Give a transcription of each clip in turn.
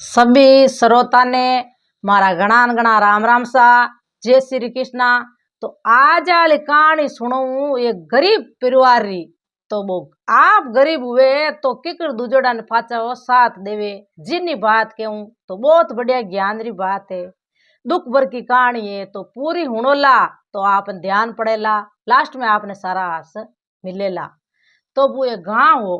सभी श्रोता ने मारा घना घना राम राम सा। जय श्री कृष्णा। तो आज वाली कहानी सुनो एक गरीब परिवार री। तो वो आप गरीब हुए तो किकर दूजोड़ा ने फाचा साथ देवे जिनी बात कहूं तो बहुत बढ़िया ज्ञान री बात है। दुख भर की कहानी है तो पूरी हुणोला तो आप ध्यान पड़ेला, लास्ट में आपने सारा आस मिलेला। तो वो एक गांव हो,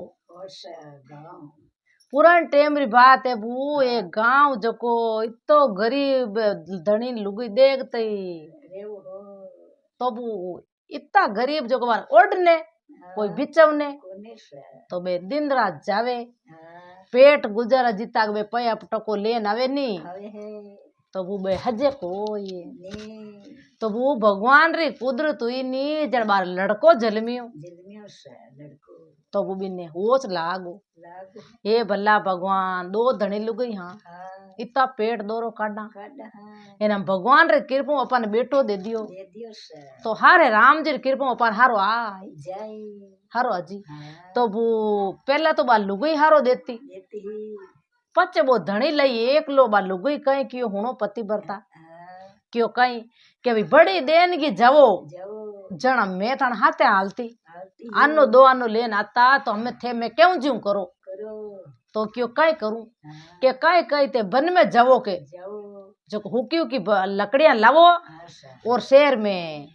पुरान टाइम री बात है। बू एक गांव जको इतो गरीब धनी लुगी देखते ही तो बू इतना गरीब जो बार ओढ़ने कोई बिचवने तो बे दिन रात जावे पेट गुजारा जीता बे पया टको लेन आवे नी तो वो बे हजे को ये तो वो भगवान री कुदरत हुई नी जड़ बार लड़को जलमियो तो वो बिने होश लागो ये भला भगवान दो धनी लुगई हाँ इतना पेट दोरो काढ़ा एना भगवान रे कृपा अपन बेटो दे दियो तो हारे राम जी रे कृपा अपन हारो आई हारो अजी। तो वो पहला तो बा लुगई हारो देती पचे वो धनी लई एक लो बा लुगई कहीं क्यों हुनो पति बरता क्यों कहीं के भी बड़ी देन की जावो जन मैं थान हाथे हालती आनो दो आनो लेन आता तो हमें थे मैं क्यों जीव करो तो क्यों कई करूं के कई कई ते बन में जावो के जो हुक्यू की लकड़ियां लावो और शहर में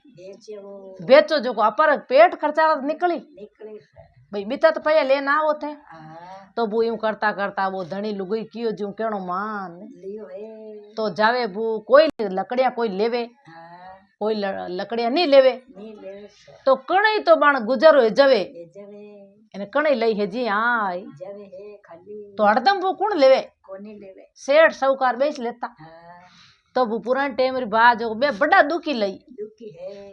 बेचो जो अपर पेट खर्चा निकली भाई बीता तो पहले लेना आओ थे। तो वो यूं करता करता वो धनी लुगई कियो जो केणो मान तो जावे वो कोई लकड़ियां कोई लेवे कोई लकड़ियां नहीं लेवे तो कणई तो बाण गुजरो जवे एने कणई लई है जी आई तो हरदम वो कौन लेवे सेठ साहूकार बेच लेता। तो वो पुराने टाइम री बात जो बे बड़ा दुखी लई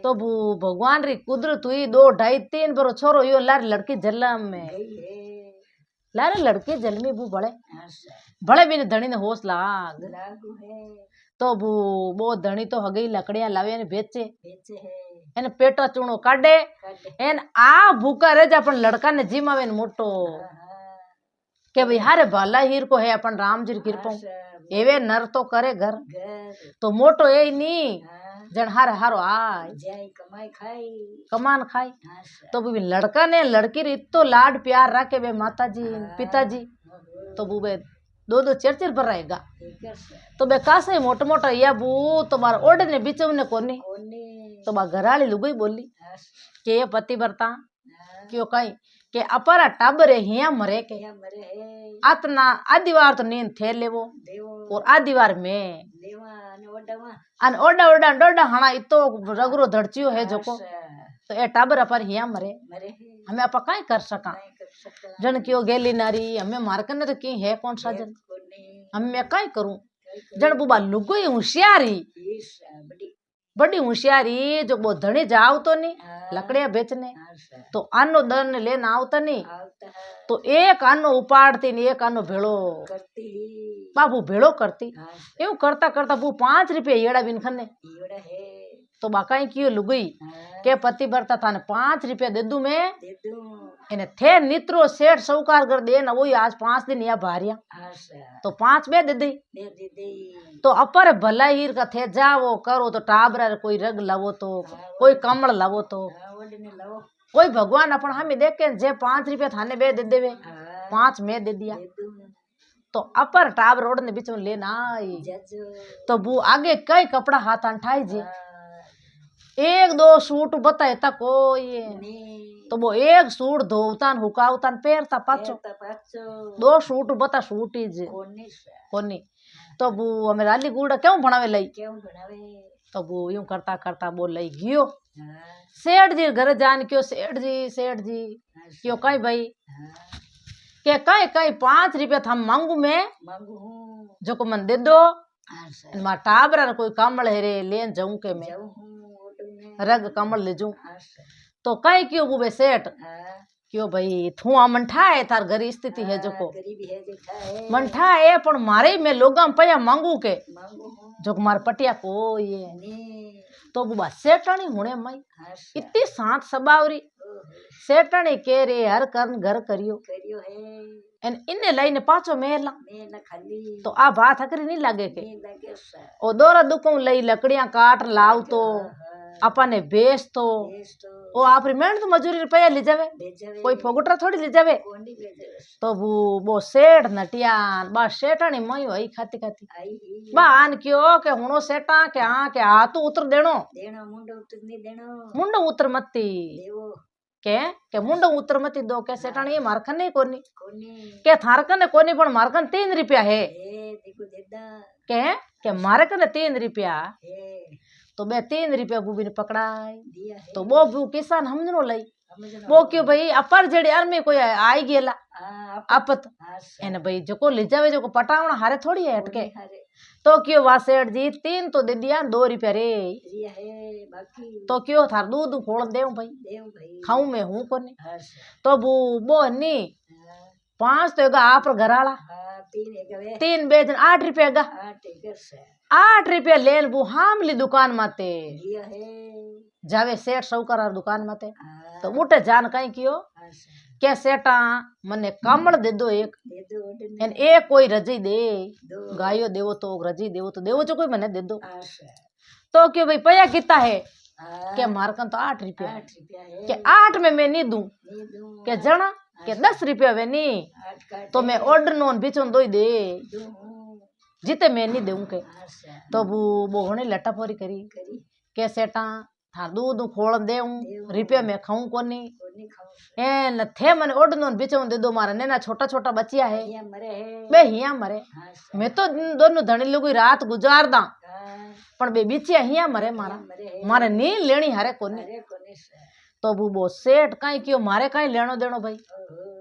तो वो भगवान री कुदरत हुई 2 2.5 3 बरो छोरो यो लार लड़की जन्म में लारे लड़के जन्मी वो बड़े बड़े भी धनी ने होश लाग तो वो धनी तो हगई लकड़ियां लावे ने बेचे एने पेटो चूणो काढे एन आ भूखा रह जा अपन लड़का ने जिमावे मोटो के भाई हारे भाला हीर को है अपन राम जी की कृपा एवे नर तो करे घर तो मोटो ए नी जन हारे हारो आय कमान खाई। तो भी लड़का ने लड़की री तो लाड प्यार रखे बे माता जी पिताजी तो वो बे 2 चेर चेर पर रहेगा तो बे कासे मोटा मोटा या बू तो बार ओढ़ ने बिचव ने कोनी तो बा घराली लुगई बोली के ये पति बरता क्यों कहीं के अपरा टाबरे हिया मरे के आतना आदिवार तो नींद थे लेवो और आदिवार में अन ओडा ओडा डोडा हना इतो रगरो धड़चियो है जोको तो ए टाबर अपर हिया मरे हमें आपा काई कर सका जन क्यों गेली नारी हमें मारकन ने तो की है कौन सा जन हमें काई करूं जन बुबा लुगई होशियारी बड़ी होशियारी जो वो धनी जाओ तो नहीं लकड़ियां बेचने तो आनो दन लेना आवता नहीं तो एक आनो उपाड़ती नहीं एक आनो भेड़ो बाबू भेड़ो करती यूं करता करता वो 5 रुपये येड़ा बिनखने तो बाकाई क्यों लुगई के पति बरता था 5 रुपया दे दू मैं इन्हें थे नित्रो सेठ सौकार कर दे ना वही आज 5 दिन या भारिया तो 5 बे दे दी तो अपर भला हीर का थे जाओ करो तो टाबरा कोई रग लावो तो कोई कमल लावो तो कोई भगवान अपन हमें देख के जे 5 रुपया थाने बे दे देवे 5 में दे दिया तो अपर टाबर रोड ने बीच में लेना आई तो वो आगे कई कपड़ा हाथ अंठाई जी 1-2 सूट बताए ता कोई तो वो एक सूट धोवतान हुकावतान पेरता पाचो 2 सूट बता सूट ही जे कोनी तो वो हमें राली गुड़ा क्यों बनावे लई तो वो यूं करता करता वो लई गियो सेठ जी घर जान क्यों सेठ जी क्यों कई भाई के कई 5 रुपया था मांगू मैं जो को मन दे दो मां टाबरा कोई कमल है रे लेन जाऊं के मैं रग कमल ले जाऊं तो कई क्यों बुबे सेठ क्यों भाई थू आ मंठा है थार गरीब स्थिति है जो को मंठा है पण मारे में लोगा पया मांगू के जो मार पटिया को ये तो बुबा सेठानी हुणे माई इतनी शांत सबावरी सेठणी के रे हर कर्म घर करियो करियो है एन इन्ने लईने पाछो मेला मैं न खाली तो आ बात हकरी नहीं लागे के नहीं लगे सा ओ दोरा दुकों लई लकड़ियां काट लाव तो अपने बेच तो देश तो ओ आपरी मेहनत मजूरी रुपया ले जावे ले जावे कोई फोगटरा थोड़ी ले जावे कोंडी ले जावे तो वो सेठ नटियान बा सेठानी मई होई खाती खाती आई ही बा आन क्यों के हुणो सेठा के हाथ उतर देणो देणो मुंडो उतर नहीं देणो मुंडो उतर मती देवो के मुंडो उतर मती दो के सेठानी ये मारखन नहीं कोनी कोनी के थारकन ने कोनी पण मारकन 3 रुपया है ए देखो देदा के मारे कने 3 रुपया है तो बे 3 रुपया बूबी ने पकड़ाई दिया है तो वो बू किसान हमनो लई समझनो वो क्यों भाई अपर जेड़ी आर्मी कोई आई गेला हां आपत एने भाई जको ले जावे जको पटावना हारे थोड़ी है हटके हारे तो क्यों वा सेठ जी 3 तो दे दिया 2 रुपया रे दिया है बाकी तो क्यों थार दूध खोल देऊ भाई देव भाई खाऊं मैं हूं कोनी हां तो वो नी 5 तो आप घर आला हां 3 एक वे 3 बेचन 8 रुपया गा 8 एक से 8 रुपया लेन बू हामली दुकान माते दिया है जावे सेठ सौकार दुकान माते हां तो उठे जान कहीं कियो के सेठा मने कमल दे दो एक दे दो ओडने एन एक कोई रजी दे दो गायो देवो तो रजी देवो जो कोई मने दे दो आशा तो क्यों भाई पया कितना है हां के मारकन तो 8 रुपया 8 रुपया है के 8 में मैं नहीं दूं नहीं दूं के जना के 10 रुपया वे नहीं 8 काट तो मैं ऑर्डर नोन बिचों दो दे दूं जीते मैं नहीं दूं के आशा तो वो होने लटा पोरी करी करी के सेठा था दूध खोल देऊं रुपया मैं खाऊं कोनी कोनी खाऊं एन थे मने ऑर्डर नोन बिचों दे दो मारा नेना छोटा छोटा बचिया है ये मरे है बे हिया मरे आशा मैं तो दोनों धनी लोग रात गुजार दा हां पण बे बिचिया हिया मरे मारा मरे है मारे नींद लेनी हारे कोनी अरे कोनी से तो वो सेठ काई क्यों मारे काई लेनो देनो भाई ओहो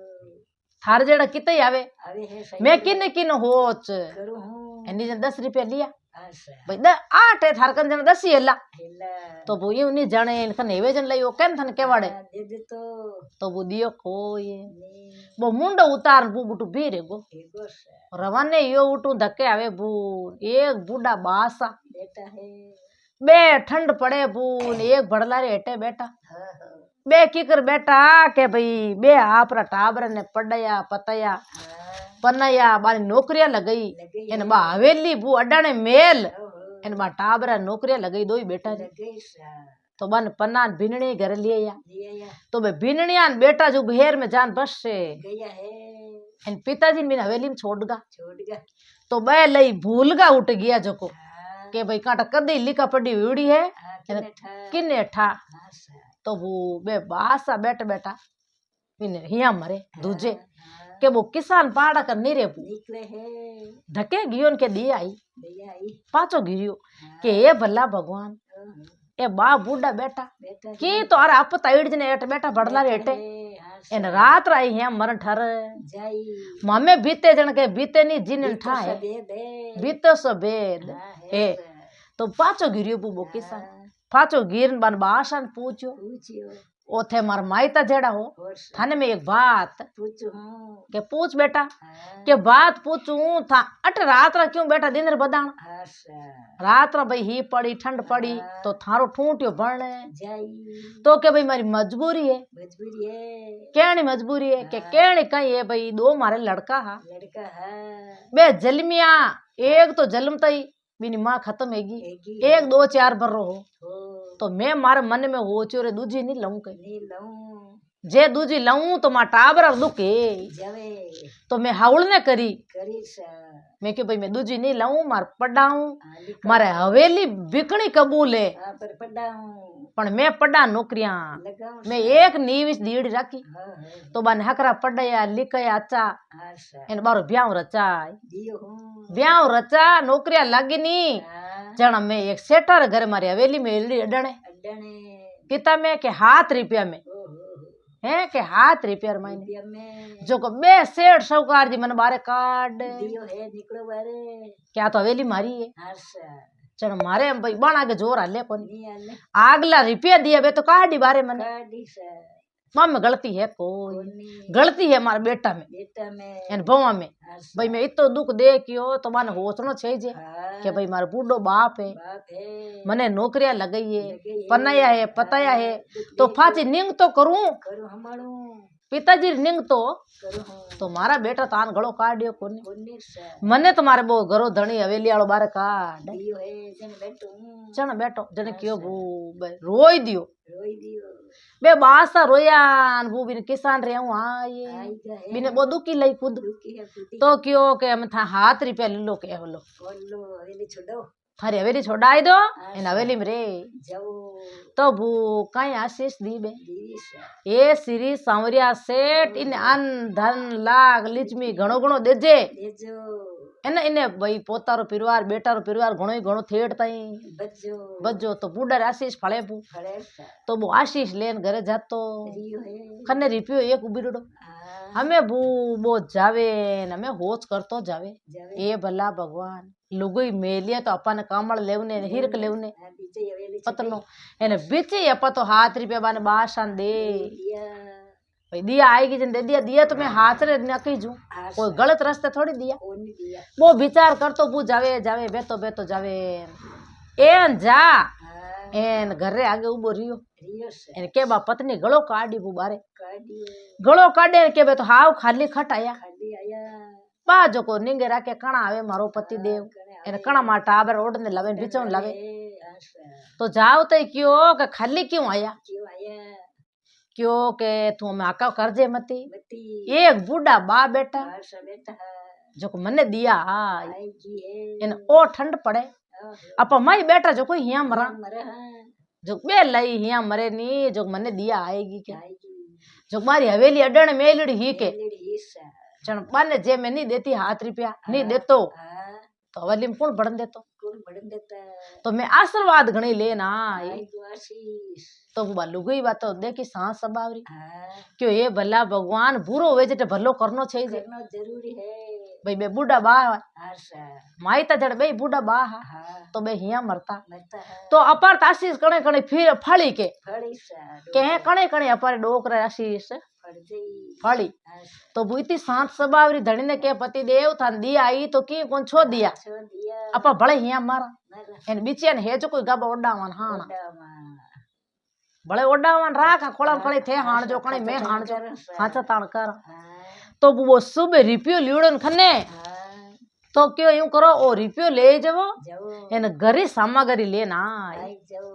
थार जेड़ा किते आवे आवे है सही मैं किने किने होच करू हूं एनी जन 10 रुपया लिया आशा भाई 8 है थार कन जन 10 ही हेला हेला तो वो यूं नहीं जाने इनकन हेवे जन लई ओ केन थन केवाड़े दे दे तो वो दियो को ये नी वो मुंडो उतार बू बुटू भी रेगो एगो से रवाने यो उठू धक्के आवे बू एक बूढ़ा बासा बेटा है बे ठंड पड़े बून एक भड़लारे हेटे बैठा हां हां बे की कर बेटा के भाई बे आपरा टाबर ने पड़या पतया हां पनया बारी नौकरियां लगई लगी एन बा हवेली बू अडाने मेल ओहो एन बा टाबरा नौकरियां लगई दोई बेटा रे लगी सा तो बन पन्ना भिनणी घर लिए या दिया या तो बे भिनणिया बेटा जो घेर में जान बस से गया है एन पिताजी ने हवेली में छोड़गा छोड़ गया तो बे लई भूलगा उठ गया जको हां के भाई काटा कदी लिखा पड़ी हुई है हां किने ठा किने ठा हां सा तो वो बे बासा बैठ बैठा इने हिया मरे दूजे हां के वो किसान पाड़ा कर नहीं रे निकले है धके गियोन के दी आई दिया आई पाचो गिरियो के हे भला भगवान ओहो ए बा बूढ़ा बेटा बेटा की तो अरे आप ताइड जने एट बेटा बड़ला रेटे हां एन रात राई है मरण ठर जाई मामे बीते जन के बीते नहीं जिन ठा है दे दे बीते सो बेद हां ए तो पाचो गिरियो बुबो किसान पाचो गिरन बन बासन पूछो पूछियो ओथे मार माइता जेड़ा हो और थाने में एक बात पूछो हूं के पूछ बेटा हां के बात पूछूं था अट रात रा क्यों बेटा दिन रे बदान आशा रात रा भाई ही पड़ी ठंड पड़ी तो थारो ठूंटियो बण जाई तो के भाई मारी मजबूरी है मजबूरी है केणी मजबूरी है के केणी कई है भाई दो मारे लड़का हा लड़का है बे जलमिया एक तो जलमतई बिनी माँ खत्म हैगी एक 2-4 बर्रो हो हो तो मैं मारे मन में हो चोरे दूजी नहीं लऊं कहीं नहीं लऊं जे दूजी लऊं तो मां टाबर दुखे जावे तो मैं हाउल ने करी करी सा मैं के भाई मैं दूजी नहीं लऊं मार पढ़ाऊं लिखा मारे हवेली बिकणी कबूल है हां पर पढ़ा हूं पण मैं पढ़ा नौकरियां लगाऊं मैं एक नीविस दीड़ राखी हां हां तो बन हकरा पढ़या लिखया अच्छा आशा इन बारो ब्याह रचाय दियो हूं ब्याह रचा नौकरियां लागी नी हां जण में एक सेटर घर मारी हवेली में एलड़ी अडणे अडने किता में के हाथ रुपया में ओहो है के हाथ रुपया मायने दिया में जो को बे सेठ साहूकार जी मन बारे काट दियो है निकलो बारे क्या तो हवेली मारी है आशा चल मारे हम भाई बना के जोर हाले कोनी नहीं आले आगला रुपया दिया बे तो काडी बारे मन काडी सा मां में गलती है कोई कोनी गलती है मारा बेटा में बेटा में एन भवा में अच्छा भाई मैं इतो दुख देखियो तो माने होचनो छे जे हाँ कि भाई मारो बूढ़ो बाप है बाप है मने नौकरियां लगाई है लगे है, पनाया है पताया है दुख तो देखो, फाची निंग तो करूं करो हमारू पिताजी री निंग तो करो हूँ तो मारा बेटा तान गळो काढ्यो कोनी कोनी सा मने तो मारे बो घरो धणी हवेली वालो बारे काढ दियो है जन बैठो हूँ चण बैठो जने कियो बू बे रोई दियो रोई दियो बे बासा रोया न बू बिन किसान रे हूं आए आई जा है बिने बो दुखी लई खुद दुखी है खुदी तो कियो के हम था हाथ रिपे लिलो के होलो बोलो हवेली छोड़ो थारी हवेली छोड़ाई दो इन हवेली में रे जाओ तो बू कई आशीष दी बे दीदी सा ए श्री सांवरिया सेठ इन अन धन लाग लिचमी घणो घणो देजे देजो એને એને ભાઈ પોતારો પરિવાર બેટારો પરિવાર ઘણો ઘણો થેડ તાઈ बजो બજો તો બુડા આશીષ ફળે પુ फड़े सा તો બુ આશીષ લેન ઘરે જાતો रियो है ખને રીપ્યો એક ઉબીરડો हाँ અમે બુ બો જાવે ને અમે હોચ કરતો જાવે जावे એ ભલા ભગવાન લુગઈ મેલિયા તો અપાને કામળ લેવને ને હિરક લેવને हाँ बीजे हवेली પતનો એને બીચી અપા તો હાથ રૂપિયા બાને બાશાન દે दिया भाई दिया आएगी जन दे दिया दिया तो मैं हाथ रे नकी जू हाँ कोई गलत रास्ते थोड़ी दिया कोनी दिया वो विचार कर तो बू जावे जावे बेतो जावे एन जा हाँ एन घरे आगे उबो रियो रियो सा एन के बा पत्नी गळो काढी बू बारे काडियो गळो काढे के बे तो हाव खाली खट आया खाली आया बा जो को निंगे राके कणा आवे मारो पति देव एन कणा मा टाबर ओढ़ने लावे बिचों लावे आशा तो जाओ तो क्यों के खाली क्यों आया क्यों आया क्यों के तू में आका करजे मती बत्ती एक बूढ़ा बा बेटा आशा बेटा जो को मने दिया हाय आएगी है एन ओ ठंड पड़े अपा माई बेटा जो कोई हिया मरा मरा हाँ जो बे लई हिया मरे नी जो मने दिया आएगी क्या आएगी जो मारी हवेली अडण मेलड़ी ही के लेडी सा चण बाने जे मैं नहीं देती हाथ रुपया नहीं देतो हाँ तो हवेली में कौन बढ़न देतो कौन बढ़न देता तो मैं आशीर्वाद घणी लेना आएगी आशीष तो वो लुगई बात तो देखी सांस सबावरी हाँ क्यों ये भला भगवान बुरो हुए जटे भलो करनो छे जे करना जरूरी है भाई बे बूढ़ा बा आशा माई ता जड़ बे बूढ़ा बा हा हाँ तो बे हिया मरता मरता है तो अपार आशीष कणे कणे फिर फड़ी के फड़ी सा के कणे कणे अपार डोकरे आशीष फड़ गई फड़ी आशा तो बुईती सांत सबावरी धणी ने के पति देव थान दिया आई तो की कोन छो दिया छो दिया अपा भले हिया मारा मरा एन बीचे ने हे जो कोई गाबा ओडावन हाना डामा भले ओडावन राख खोला कणे थे हाण जो कणे मैं हाण जो हाचा ताण कर हाँ तो वो सुबह रिपियो लीड़न खने हाँ तो क्यों यूं करो ओ रिपियो ले जाओ जाओ एन घरी सामग्री लेना आई जाओ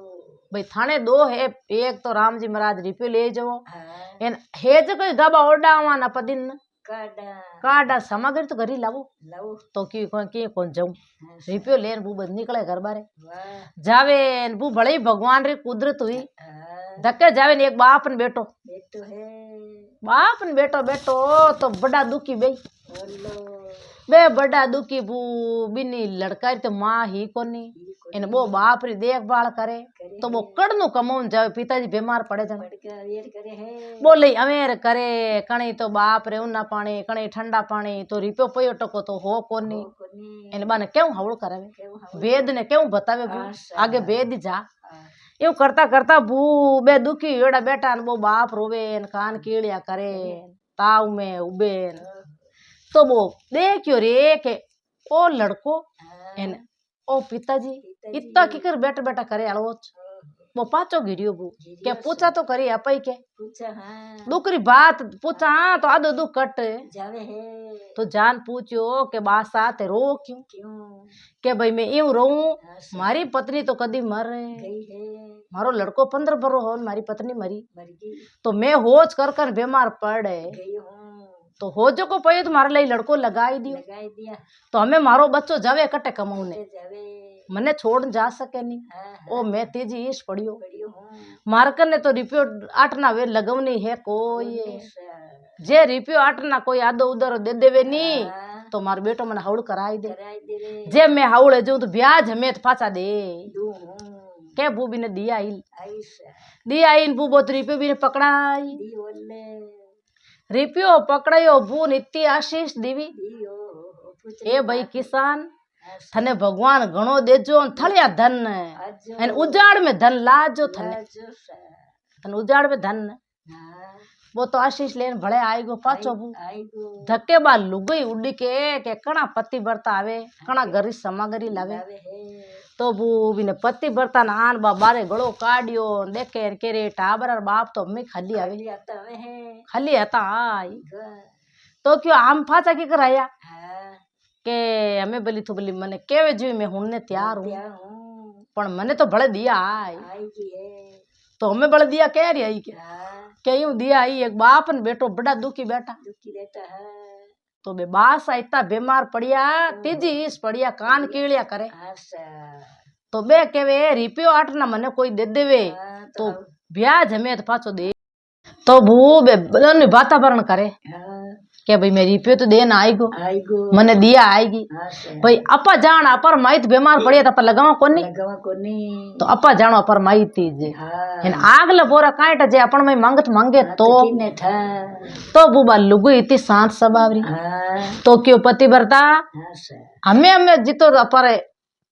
भाई थाने दो है एक तो राम जी महाराज रिपियो ले जाओ हाँ एन हे जो कोई गाबा ओडावन अपदिन काडा काडा सामग्री तो घरी लावो लाओ तो की कौन जाऊं हाँ रिपियो लेन बू बस निकले घर बारे वाह जावे न बू भले ही भगवान री कुदरत हुई हाँ धक्के जावे ने एक बाप न बेटो बेटो है बाप न बेटो बेटो तो बड़ा दुखी बे बोलो बे बड़ा दुखी बू बिनी लड़का री तो माँ ही कोनी इन वो बाप री देखभाल करे तो वो कड़नु कमाउन जावे पिताजी बीमार पड़े जन बड़का वेर करे है बोले अमेर करे कणी तो बाप रे उन्ना पानी कणी ठंडा पानी तो रिपो पयो टको तो हो कोनी कोनी इन बाने क्यों हवड़ करावे क्यों हम वेद ने क्यों बतावे बू आशा। आगे वेद जा हाँ यूं करता करता बू बे दुखी एड़ा बेटा न वो बाप रोवे न कान कीड़िया करे ताव में उबे तो वो देखियो रे के ओ लड़को हाँ एन ओ पिताजी इतना की कर बैठ बैठा करे अलवोच वो पाचो गिरियो बू के पूछा तो करी अपई के पूछा हाँ दुकरी बात पूछा तो आदो दुख कट जावे है तो जान पूछियो के बासा ते रो क्यों क्यों के भाई मैं यूं रहूं आशा। मारी पत्नी तो कदी मर गई है मारो लड़को 15 बरो हो मारी पत्नी मरी मर गई तो मैं होच कर बीमार पड़े गई हूँ तो हो जो को पयो तो मारे लिए लड़को लगाई दियो लगाई दिया तो हमें मारो बच्चो जावे कटे कमाऊने जावे मने छोड़ जा सके नहीं हाँ ओ मैं तेजी ईश पड़ियो बड़ी हूँ मारकर ने तो रिपियो आटना वे लगवनी है कोई जे रिपियो आटना कोई आदो उधर दे देवे नी तो मार बेटो मन हाउड़ कराई दे कराई दे रे जे मैं हाउड़े जो तो ब्याज हमें तो पाचा दे दू हूँ के बू भी ने दिया आई आईशा दिया इन बू बोत रिपियो भी ने पकड़ाई दी ओले रिपियो पकड़ायो बू नित्य आशीष दीवी दियो पूछ ए भाई किसान थने भगवान घणो देजो थलिया धन आज एन उजाड़ में धन लाजो थने जो सा थने उजाड़ में धन हाँ वो तो आशीष लेन भले आई गो पाछो बू आई गो धक्के बाद लुगई उड़ी के कणा पति बरता आवे कणा गरी समागरी लावे लावे है तो बू बिने पति बरता ना आन बा बारे गळो काड्यो देखे के रे टाबर और बाप तो अम्मी खाली आवे खाली आता है खाली हता आई ग तो क्यों आम फाचा की कराया हाँ के हमें बोली तो बोली मने केवे जी मैं हुणने तैयार हूँ क्या हूँ पण मने तो भले दिया आई आएगी है तो हमें बड़े दिया कह रही आई हाँ के यूं दिया आई एक बाप ने बेटो बड़ा दुखी बैठा दुखी रहता है तो बे बासा इतना बीमार पड़िया तीजी इस पड़िया कान कीड़िया करे आशा तो बे केवे रिपियो आठ ना मने कोई दे देवे हाँ तो ब्याज हमें तो पाछो दे तो भू बे दोनों वातावरण करे हाँ के भाई मैं रिपियो तो देना आएगो आई गो मने दिया आएगी आशा भाई अपा जान अपर माइत बीमार पड़िया तो अपा लगावा कोनी लगावा कोनी तो अपा जानो अपर माइत जे हाँ इन आगले बोरा कांट जे अपन में मंगत मांगे तो किने था तो बुबा लुगु इतनी शांत स्वभावरी हाँ तो क्यों पति बरता आशा हमें हमें जितो अपर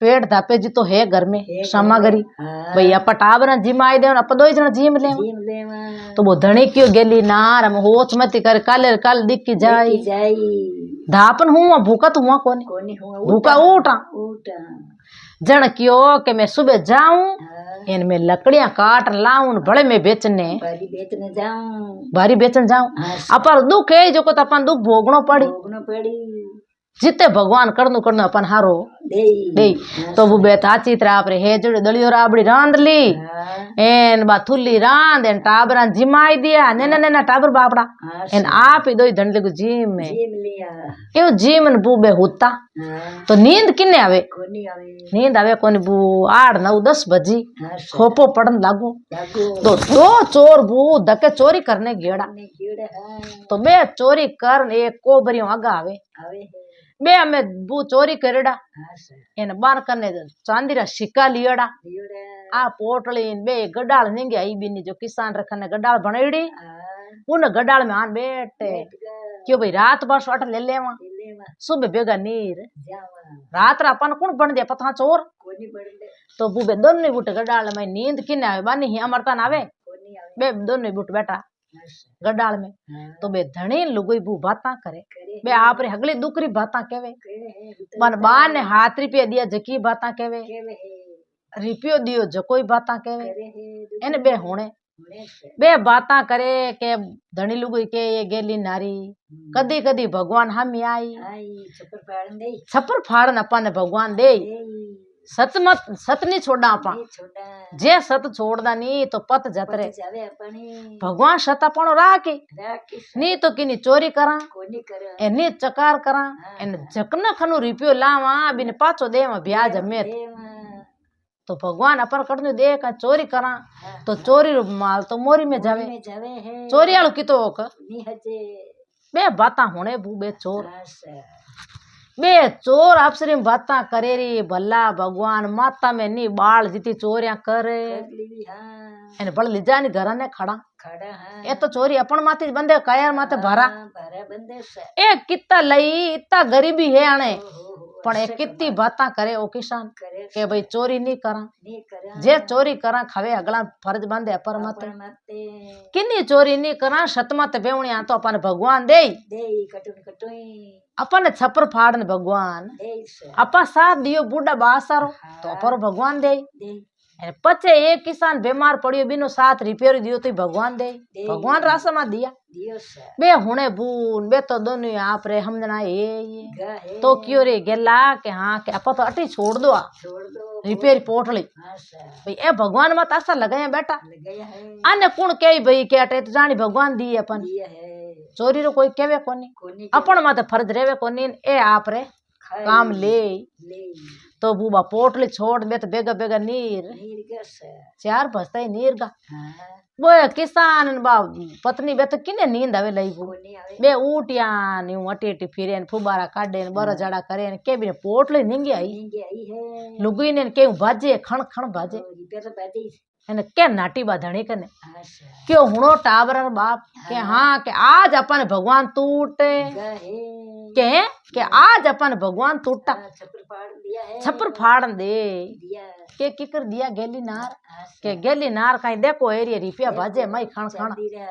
पेट धापे जितो है घर में सामग्री हाँ भाई अपा टाबर जिम आई दे अपा दो जना जिम ले जीम लेवा तो वो धनी क्यों गेली नार हम होच मती कर कल दिख की जाई जाई धापन हुआ भूखा तो हुआ कोनी कोनी हुआ भूखा उठा उठा जन क्यों के मैं सुबह जाऊं हाँ इनमें लकड़ियां काट लाऊं भले में बेचने बारी बेचने जाऊं भारी बेचन जाऊं हाँ अपर दुख है जो को तो अपन दुख भोगनो पड़ी भोगनो पड़ी जिते भगवान करनु करनु अपन हारो देई दे तो वो बेताची तरह आपरे हे जोड़े दलियो राबड़ी रांध ली हाँ एन बा थुल्ली रांध एन टाबरा जिमाई दिया नेना नेना टाबर बापड़ा हाँ एन आप ही दो धंधे को जिम में जीम लिया क्यों जिम न बूबे होता हाँ तो नींद किन्ने आवे कोनी आवे नींद आवे कोनी बू 8 9 10 बजी हाँ खोपो पड़न लागो लागो तो दो चोर बू धके चोरी करने गेड़ा ने कीड़े हाँ तो बे चोरी कर एक कोबरियों आगा आवे आवे है बे हमें बू चोरी करेड़ा हाँ एन बार करने चांदीरा सिक्का लियड़ा कीड़े आ पोटली बे गडाल निंगे आई बीनी जो किसान रखने गडाल बनेड़ी हाँ उन गडाल में आन बैठे क्यों भाई रात भर सोट ले लेवा लेवा सुबह बेगा नीर जावा रात रा अपन कौन बन दिया पता चोर कोनी पड़े तो बुबे दोनों बूट गडाल में नींद किने आवे बानी ही अमरता ना आवे कोनी आवे बे दोनों बूट बैठा हाँ गडाल में हाँ तो बे धनी लुगई बू बाता करे करे बे आप रे हगली दुकरी बाता केवे करे है मन बान ने हाथ रुपया दिया जकी बाता केवे केवे है रिपियो दियो जकोई बाता केवे करे है एने बे होने होने से बे बाता करे के धनी लुगई के ये गेली नारी कदी कदी भगवान हम आई आई छपर पाड़ दे छपर फाड़न अपन भगवान दे सत मत सत नहीं छोड़ा आपा छोड़ा जे सत छोड़दा नी तो पत जतरे जावे अपने भगवान सत अपनो राखे राखी नी तो किनी चोरी करा कोनी करे एनी चकार करा एन जकना खनु रिपियो लावा बिन पाछो देवा ब्याज में तो भगवान अपन कटनु दे का चोरी करा तो चोरी रो माल तो मोरी में जावे में जावे है चोरी आलो कितो ओक नी हजे बे बाता होने बू बे चोर आशा बे चोर अफसरी में बाता करे री भला भगवान माता में नी बाल जीती चोरियां करे ली हाँ एने बड़ लिजा नी घर ने खड़ा खड़ा हाँ ए तो चोरी अपन माथे बंदे कायर माथे भरा भरा बंदे से ए कितना लई इतना गरीबी है आने हो पण ए कितनी बाता करे ओ किसान करे के भाई चोरी नहीं करा नी करे जे चोरी करा खावे अगला फर्ज बंदे अपर माथे माते किन्नी चोरी नहीं करा सतमत बेवणिया तो अपन भगवान दे दे कटुई अपन छपर फाड़न भगवान दे से अपा साथ दियो बूढ़ा बासारो तो अपर भगवान दे दे पचे एक किसान बीमार पड़ियो बिनो साथ रिपेयर दियो तो भगवान दे भगवान रासमा दिया दियो से बे हुने बून बे तो दोनों आप रे हम जना ये गा है तो क्यों रे गेला के हाँ के अपा तो अटी छोड़ दो छोड़ दो रिपेयर पोटली आशा भाई ए भगवान मत आशा लगाया बेटा लगाया है आने कुण के भाई के अटे तो जानी भगवान दी अपन दिया है चोरी रो कोई केवे कोनी कोनी अपन माते फर्ज रेवे कोनी ए आप रे काम ले ले तो बूबा पोटली छोड़ बे तो बेगा बेगा नीर नीर गा से 4 बजता ही नीर गा हाँ वो किसान बा पत्नी बे तो किने नींद आवे लई बू कोनी आवे बे उठिया नी अटी अटी फिरे फुबारा काढे ने बरो जड़ा करे ने के बिने पोटली नींगी आई नींगे आई है लुगई ने के भाजे खण खण भाजे रिपेयर बाजी एने के नाटी बाधणी कने आशा क्यों हुणो टाबर बाप के हाँ के आज अपन भगवान टूटे गा है के आज अपन भगवान टूटा छपर पाड़ दिया है छपर फाड़न दे दिया के किकर दिया गेली नार आशा के गेली नार कहीं देखो एरिया रिपिया भाजे मई खण खण दिया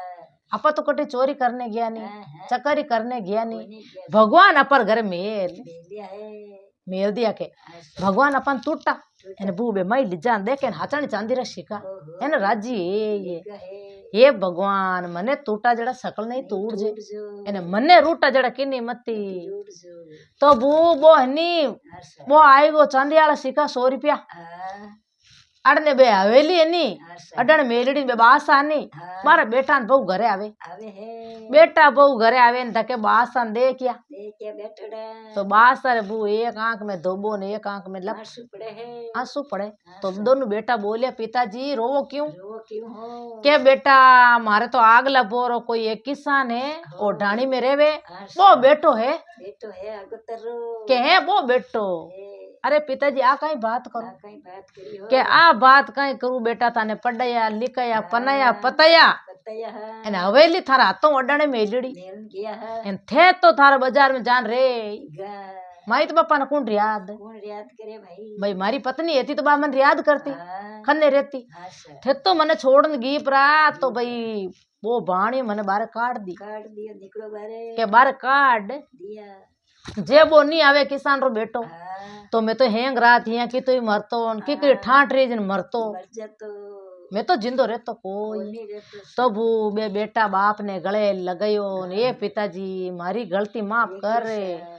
आपा तो कटी चोरी करने गया नहीं, हाँ, हाँ, चकरी करने गया नहीं। कोई नहीं किया। भगवान अपर घर मेल बेलिया है। मेल दिया के ऐसा। भगवान अपन टूटा टूटा। एने बूबे मई लिजान देखे हाचणी चांदी रा शिका ओहो। एने राजी ये बेगा है। ये भगवान मने टूटा जड़ा सकल नहीं तूड़ जे टूट जो। एने मने रूटा जड़ा किनी मती टूट जो। तो बो हनी ऐसा। वो आई गो चांदी वाला सिक्का 100 रुपया हाँ, अड़ने बे हवेली एनी ऐसा। अडण मेलड़ी बे बासानी हाँ। मारा बेटा ने बहु घरे आवे आवे है। बेटा बहु घरे आवे ने धके बासन दे क्या देखे बैठड़ा। तो बासर बू एक आंख में धोबो ने एक आंख में लप आंसू पड़े है। आंसू पड़े तो दोनों बेटा बोले पिताजी रोवो क्यों रो क्यों हो? के बेटा मारे तो आग लगो कोई एक किसान है वो ढाणी में रेवे ऐसा। वो बेटो है बेटो है अगतरो। के है वो बेटो है। अरे पिताजी आ कहीं बात करो आ कहीं बात करी हो? के आ बात कहीं करूं बेटा ताने पढ़ाया लिखाया पनाया पताया बताया है। एने हवेली थारा हाथों अडाणे मेलड़ी मेल गया है। एन थे तो थारा बाजार में जान रे गा। माई तो बापा ने कौन याद कौन याद करे भाई? भाई मारी पत्नी थी तो बा मन याद करती हाँ, खन्ने रहती ऐसा। थे तो मने छोड़न गी परा तो भाई वो बाणी मने बाहर काट दी काट दिया निकलो बारे। के बाहर काट दिया। जे वो नहीं आवे किसान रो बेटो हाँ, तो मैं तो हेंग रात हिया की तो मरतो की ठाट रीजन मरतो मर जा तो। मैं तो जिंदो रहतो कोई नहीं रहते। तो बू बे बेटा बाप ने गले लगायो ने ये पिताजी मारी गलती माफ कर रे हाँ,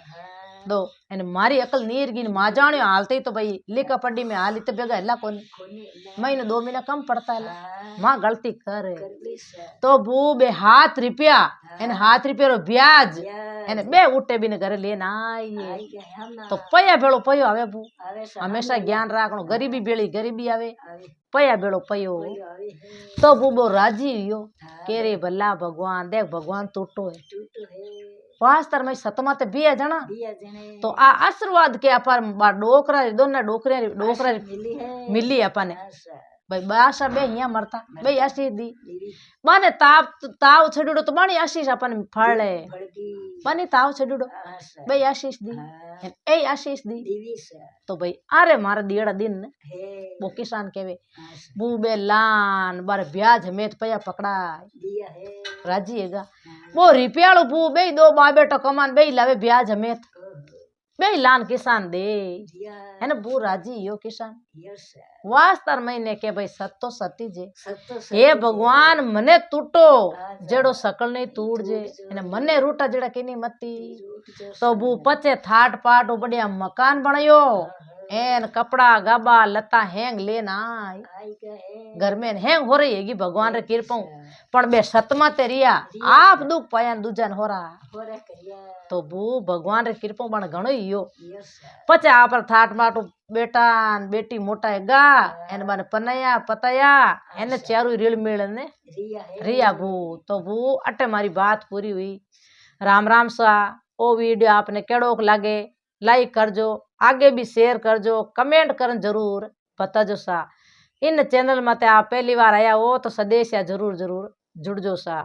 दो एने मारी अकल नीर गिन मा जाने हालते तो भाई लिखा पढ़ी में हाली तो बेगा हल्ला कोनी कोनी ना। महीने 2 महीना कम पड़ता है हाँ, माँ गलती कर कर ली सा। तो बू बे हाथ रुपया एने हाथ रुपया रो ब्याज या। एने बे उठे भी ने घरे लेना आइए आई गए हम ना। तो पया भेड़ो पयो आवे बू आवे सा। हमेशा ज्ञान राखनो गरीबी बेड़ी गरीबी आवे आवे। पया भेड़ो पयो कोई आवे है। तो बूबो राजी हुयो हाँ, के रे भला भगवान देख भगवान टूटो है टूटो है। वास्तर में सतमा ते बिया जना दिया जने। तो आ आशीर्वाद के अपार बा डोकरा दोना डोकरा डोकरा मिली है। मिली अपने ऐसा। भाई बासा बे हिया मरता बे आशीष दी दीदी बाने ताव छडुडो तो बानी आशीष अपन फळे फड़की। बानी ताव छडुडो ऐसा। बे आशीष दी हाँ, ए आशीष दी दीवी सा। तो भाई अरे मारा दियड़ा दिन है। वो किसान केवे ऐसा। बू बे लान बार ब्याज हमें पया पकड़ा दिया है। राजी हैगा हाँ, वो रिपियाड़ो बू बे दो बा बेटा कमान बे लावे ब्याज हमें ओहो, बे लान किसान दे दिया। है ना बू राजी यो किसान यस। वास्तर महीने के भाई सत्तो सती जे सत्तो हे भगवान मने टूटो अच्छा। जेड़ो सकल नहीं तूड़ जे ने मने रूटा जेड़ा किनी मती रूट जो। तो बू पचे थाट पाट बढ़िया मकान बनायो एन कपड़ा गबा लता हैंग लेना आई गए। घर में हैंग हो रही हैगी भगवान रे कृपा पण बे सतमा ते रिया आप दुख पाया दूजन हो रहा हो रहा करिया। तो बू भगवान रे कृपा बण घणो ही यो यस। पचे आप थाट माटू बेटा न बेटी मोटा है गा एन बन पनया पतया एने चारू रील मिल ने रिया है। रिया बू तो बू अटे मारी बात पूरी हुई राम राम सा ओ वीडियो आपने केड़ोक लागे लाइक करजो आगे भी शेयर करजो कमेंट करन जरूर बताजो सा इन चैनल मते आप पहली बार आया हो तो सदेश या जरूर जरूर जुड़जो सा।